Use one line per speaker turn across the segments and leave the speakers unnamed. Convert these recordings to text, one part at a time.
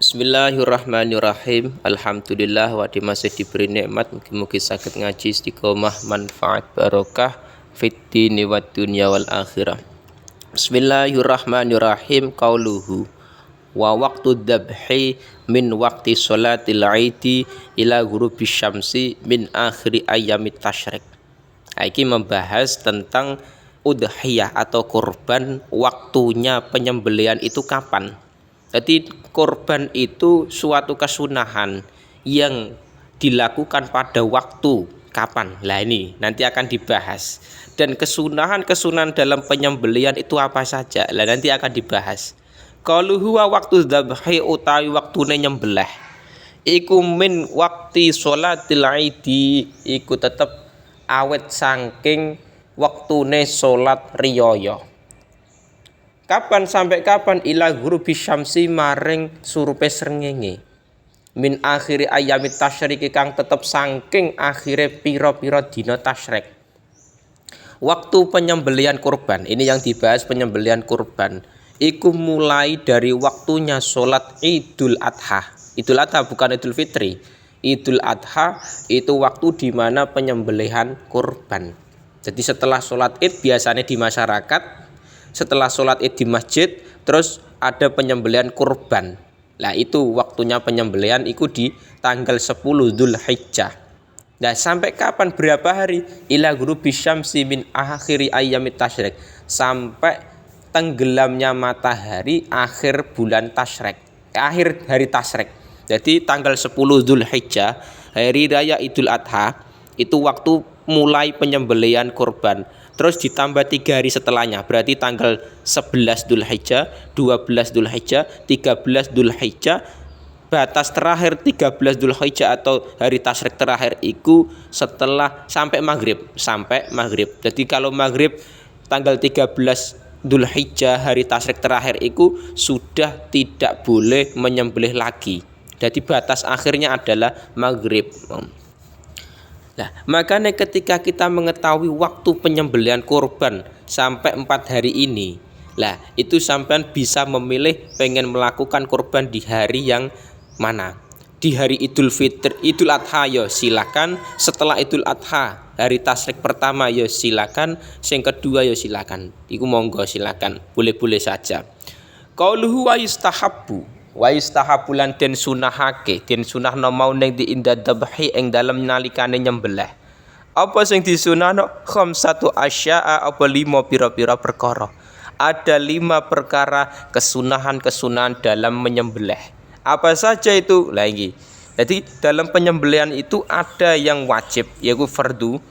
Bismillahirrahmanirrahim. Alhamdulillah wa masih diberi nikmat mugi-mugi saged ngaji istiqomah manfaat barokah fid dini wad dunya wal akhirah. Bismillahirrahmanirrahim. Qauluhu wa waqtu dzabhi min waqti sholatil aidi ila ghurubi syamsi min akhiri ayyamit tasyrik. Iki membahas tentang udhiyah atau kurban, waktunya penyembelihan itu kapan. Jadi kurban itu suatu kesunahan yang dilakukan pada waktu kapan. Lah ini nanti akan dibahas. Dan kesunahan-kesunahan dalam penyembelihan itu apa saja? Lah nanti akan dibahas. Qalu huwa waqtu dzabhi utawi waktune nyembelih. Iku min waqti sholatil aidi, iku tetep awet saking waktune salat riyaya. Kapan sampai kapan? Ila ghurubi syamsi maring surupe srengenge. Min akhiri ayyamit tasyrik kang tetep saking akhire pira-pira dina tasyrik. Waktu penyembelihan kurban, ini yang dibahas penyembelihan kurban. Iku mulai dari waktunya sholat Idul Adha. Idul Adha bukan Idul Fitri. Idul Adha itu waktu di mana penyembelihan kurban. Jadi setelah sholat Id biasanya di masyarakat, setelah sholat Id di masjid, terus ada penyembelihan kurban. Nah itu waktunya penyembelihan itu di tanggal 10 Dzulhijjah. Nah sampai kapan, berapa hari? Ila ghurubi syamsi min akhiri ayyamit tasyrik, sampai tenggelamnya matahari akhir bulan tasyrik, akhir hari tasyrik. Jadi tanggal 10 Dzulhijjah, hari raya Idul Adha, itu waktu mulai penyembelihan kurban. Terus ditambah 3 hari setelahnya, berarti tanggal 11 Dzulhijjah, 12 Dzulhijjah, 13 Dzulhijjah. Batas terakhir 13 Dzulhijjah atau hari tasyrik terakhir itu setelah sampai maghrib. Jadi kalau maghrib tanggal 13 Dzulhijjah hari tasyrik terakhir itu sudah tidak boleh menyembelih lagi. Jadi batas akhirnya adalah maghrib. Nah, makanya ketika kita mengetahui waktu penyembelihan kurban sampai 4 hari ini, lah itu sampean bisa memilih pengen melakukan kurban di hari yang mana. Di hari Idul Fitri, Idul Adha ya silakan, setelah Idul Adha hari tasyrik pertama ya silakan, yang kedua ya silakan. Iku monggo silakan, boleh-boleh saja. Qauluhu wa yustahabbu, wa istahabulan den sunahake, den sunahno mau ning di inda dzabhi ing dalem nalikane nyembelih. Apa sing disunahno? Khamsatu asya'a, apa 5 pira-pira perkara. Ada 5 perkara kesunahan-kesunahan dalam menyembelih. Apa saja itu? Lagi. Jadi dalam penyembelihan itu ada yang wajib, yaitu fardu,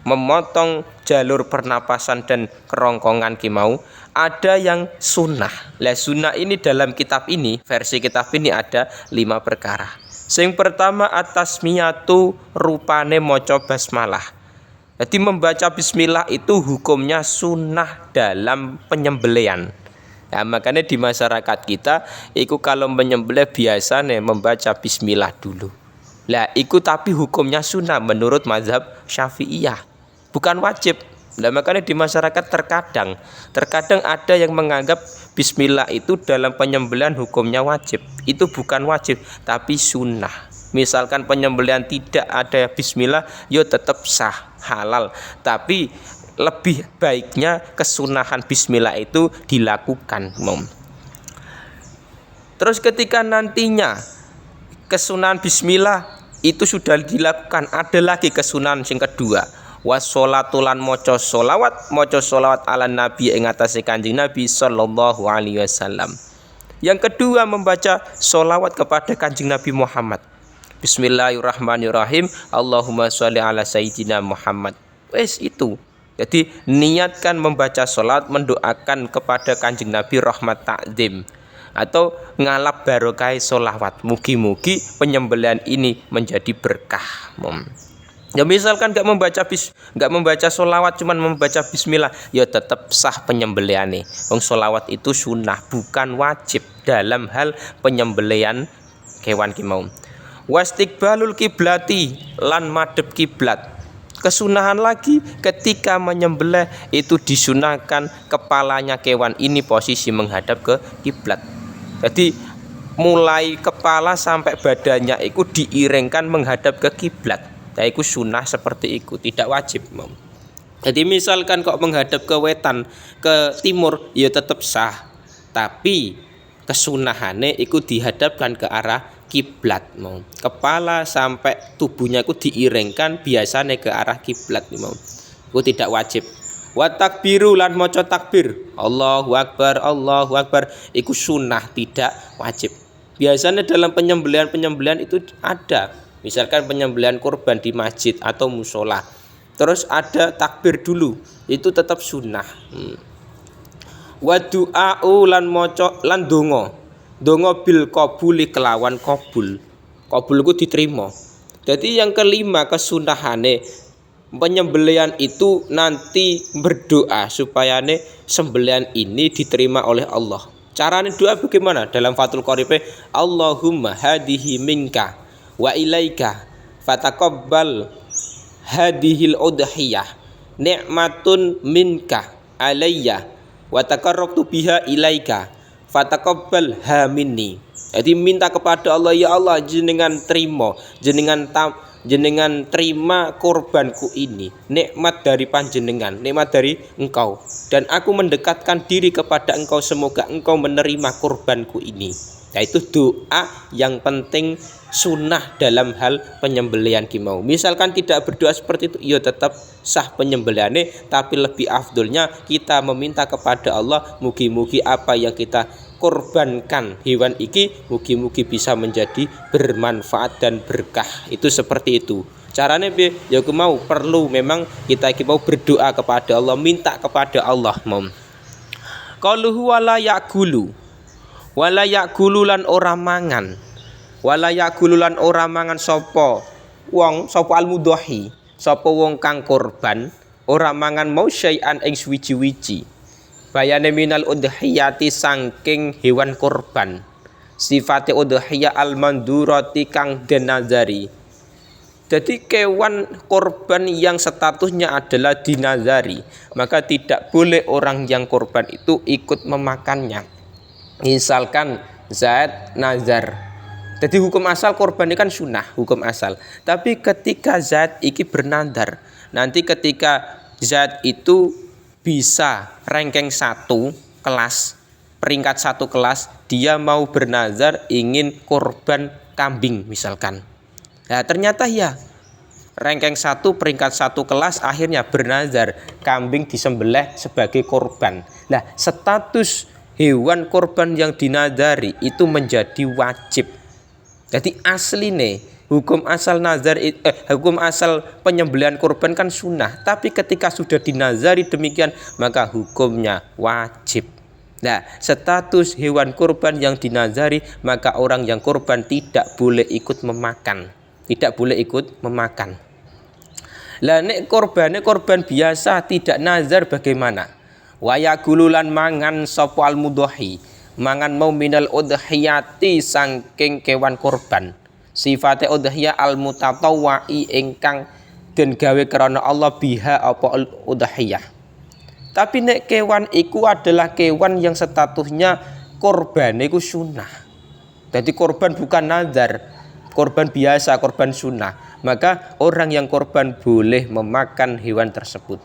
memotong jalur pernapasan dan kerongkongan kimau. Ada yang sunnah. Lah sunnah ini dalam kitab ini, versi kitab ini ada 5 perkara. Sing pertama atasmiyatu, rupane maca basmalah. Jadi membaca bismillah itu hukumnya sunnah dalam penyembelihan. Nah, makanya di masyarakat kita itu kalau menyembelih biasanya membaca bismillah dulu. Lah itu tapi hukumnya sunnah menurut mazhab Syafi'iyah, bukan wajib. Nah, makanya di masyarakat terkadang ada yang menganggap bismillah itu dalam penyembelihan hukumnya wajib. Itu bukan wajib, tapi sunnah. Misalkan penyembelihan tidak ada bismillah, yo tetap sah, halal. Tapi lebih baiknya kesunahan bismillah itu dilakukan. Terus ketika nantinya kesunahan bismillah itu sudah dilakukan, ada lagi kesunahan yang kedua. Wassolatulan moco solawat ala nabi ing atase kanjeng Nabi sallallahu alaihi wasallam. Yang kedua membaca solawat kepada kanjeng Nabi Muhammad. Bismillahirrahmanirrahim. Allahumma sholli ala sayyidina Muhammad. Wes itu. Jadi niatkan membaca solat, mendoakan kepada kanjeng Nabi rahmat ta'zim, atau ngalap barokah solawat. Mugi-mugi penyembelihan ini menjadi berkah. Ya misalkan nggak membaca solawat, cuman membaca bismillah, ya tetap sah penyembelihan. Wong solawat itu sunnah, bukan wajib dalam hal penyembelihan kewan kimau. Wastiqbalul kiblati, lan madhep kiblat. Kesunahan lagi ketika menyembelih itu disunahkan kepalanya kewan ini posisi menghadap ke kiblat. Jadi mulai kepala sampai badannya itu diiringkan menghadap ke kiblat. Nah, itu sunnah seperti itu, tidak wajib. Jadi misalkan kok menghadap ke wetan, ke timur, ya tetap sah. Tapi kesunahane itu dihadapkan ke arah kiblat. Kepala sampai tubuhnya itu diiringkan biasanya ke arah kiblat. Itu tidak wajib. Wa takbiru lan maca takbir, Allahu Akbar, Allahu Akbar, itu sunnah, tidak wajib. Biasanya dalam penyembelihan itu ada, misalkan penyembelihan kurban di masjid atau musola, terus ada takbir dulu, itu tetap sunnah. Wa du'a'u lan maca lan donga bil qabuli kelawan qabul ku diterima. Jadi yang kelima kesunahane penyembelihan itu nanti berdoa supaya sembelihan ini diterima oleh Allah. Caranya doa bagaimana? Dalam Fathul Qorib, Allahumma hadihi minka wa ilaika fataqabbal hadihil udhiyah ni'matun minka alayya wa taqarrabtu biha ilaika fataqabbal ha minni. Jadi minta kepada Allah, ya Allah, jenengan terima korbanku ini, nikmat dari panjenengan, nikmat dari engkau, dan aku mendekatkan diri kepada engkau, semoga engkau menerima korbanku ini. Nah, itu doa yang penting, sunnah dalam hal penyembelihan kimau. Misalkan tidak berdoa seperti itu, ya tetap sah penyembelihannya, tapi lebih afdolnya kita meminta kepada Allah, mugi-mugi apa yang kita korbankan hewan iki mugi-mugi bisa menjadi bermanfaat dan berkah. Itu seperti itu caranya. Ya mau perlu memang kita mau berdoa kepada Allah, minta kepada Allah. Qaluhu wala ya'kulu lan ora mangan, wala ya'kulu lan ora mangan sapa al-mudhahi, sapa wong kang korban, ora mangan mau syai'an ing suwiji-wiji bayane minal udhiyati sangking hewan korban, sifate udhiyah al-mandurati kang denazari. Jadi kewan korban yang statusnya adalah dinazari, maka tidak boleh orang yang korban itu ikut memakannya. Misalkan Zaid nazar, jadi hukum asal korban ini kan sunnah, hukum asal. Tapi ketika Zaid iki bernazar, nanti ketika Zaid itu bisa ranking 1 kelas, peringkat 1 kelas, dia mau bernazar ingin korban kambing misalkan. Nah, ternyata ya ranking 1 peringkat 1 kelas akhirnya bernazar kambing disembelih sebagai korban. Nah, status hewan korban yang dinazari itu menjadi wajib. Jadi asli nih hukum asal nazar, hukum asal penyembelihan korban kan sunnah, tapi ketika sudah dinazari demikian maka hukumnya wajib. Nah, status hewan korban yang dinazari, maka orang yang korban tidak boleh ikut memakan, tidak boleh ikut memakan. Lah nek korban biasa tidak nazar bagaimana? Wa yaqululan mangan sapa al-mudhahi, mangan mau minal udhiyati sangking kewan korban, sifate udhiyah al-mutatawwa'i ingkang den gawe karena Allah biha apa udhiyah. Tapi nek kewan iku adalah kewan yang statusnya korban iku sunnah. Jadi korban bukan nazar, korban biasa, korban sunnah, maka orang yang korban boleh memakan hewan tersebut.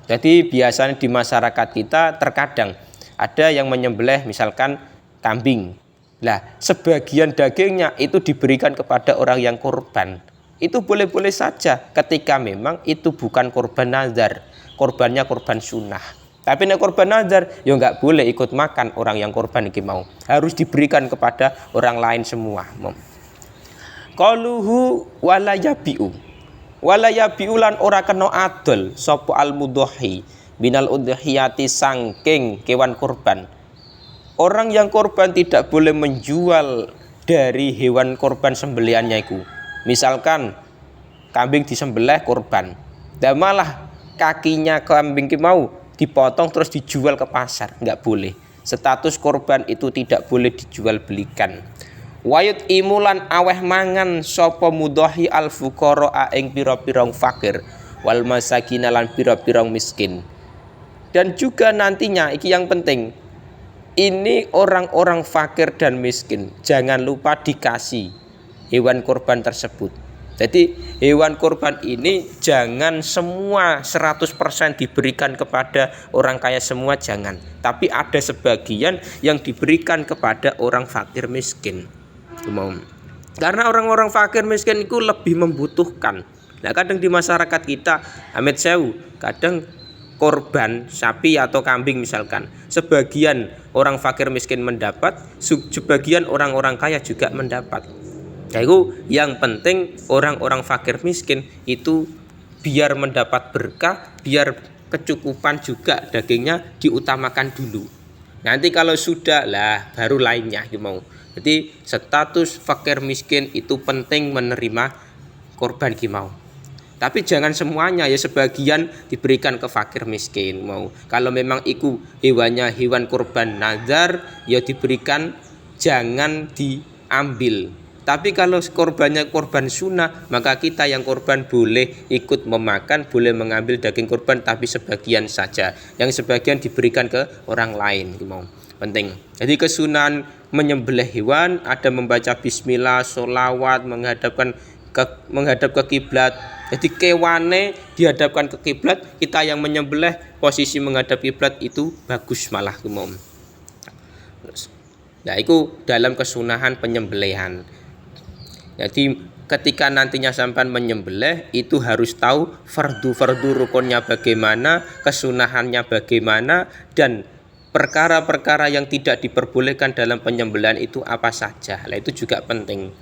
Jadi biasanya di masyarakat kita terkadang ada yang menyembelih misalkan kambing. Nah, sebagian dagingnya itu diberikan kepada orang yang korban. Itu boleh-boleh saja ketika memang itu bukan korban nazar, korbannya korban sunnah. Tapi nek korban nazar, ya nggak boleh ikut makan orang yang korban iki mau. Harus diberikan kepada orang lain semua. Qaluhu wala yabi'u. Wala yabi'u lan ora kena adol sapa al-mudhahi minal udhiyati sangking kewan korban. Orang yang korban tidak boleh menjual dari hewan korban sembelihannya itu. Misalkan kambing disembelih korban, dan malah kakinya kambing itu mau dipotong terus dijual ke pasar, nggak boleh. Status korban itu tidak boleh dijual belikan. Wayut imulan aweh mangan sapa mudhahi al fuqara ing pira-pirang fakir wal masakin lan pira-pirang miskin. Dan juga nantinya iki yang penting, ini orang-orang fakir dan miskin jangan lupa dikasih hewan kurban tersebut. Jadi hewan kurban ini jangan semua 100% diberikan kepada orang kaya semua, jangan. Tapi ada sebagian yang diberikan kepada orang fakir miskin. Karena orang-orang fakir miskin itu lebih membutuhkan. Nah kadang di masyarakat kita, amit sewu, kadang korban sapi atau kambing misalkan, sebagian orang fakir miskin mendapat, sebagian orang-orang kaya juga mendapat. Jadi yang penting orang-orang fakir miskin itu biar mendapat berkah, biar kecukupan juga dagingnya diutamakan dulu. Nanti kalau sudah lah baru lainnya mau. Jadi status fakir miskin itu penting menerima korban mau. Tapi jangan semuanya, ya sebagian diberikan ke fakir miskin mau. Kalau memang itu hewannya hewan kurban nazar, ya diberikan, jangan diambil. Tapi kalau korbannya korban sunnah, maka kita yang korban boleh ikut memakan, boleh mengambil daging korban, tapi sebagian saja. Yang sebagian diberikan ke orang lain. Penting. Jadi kesunahan menyembelih hewan ada membaca bismillah, sholawat, menghadap ke kiblat. Jadi kewane dihadapkan ke kiblat, kita yang menyembelih posisi menghadap kiblat itu bagus malah. Nah itu dalam kesunahan penyembelihan. Jadi ketika nantinya sampai menyembelih itu harus tahu fardu-fardu rukunnya bagaimana, kesunahannya bagaimana, dan perkara-perkara yang tidak diperbolehkan dalam penyembelihan itu apa saja. Nah itu juga penting.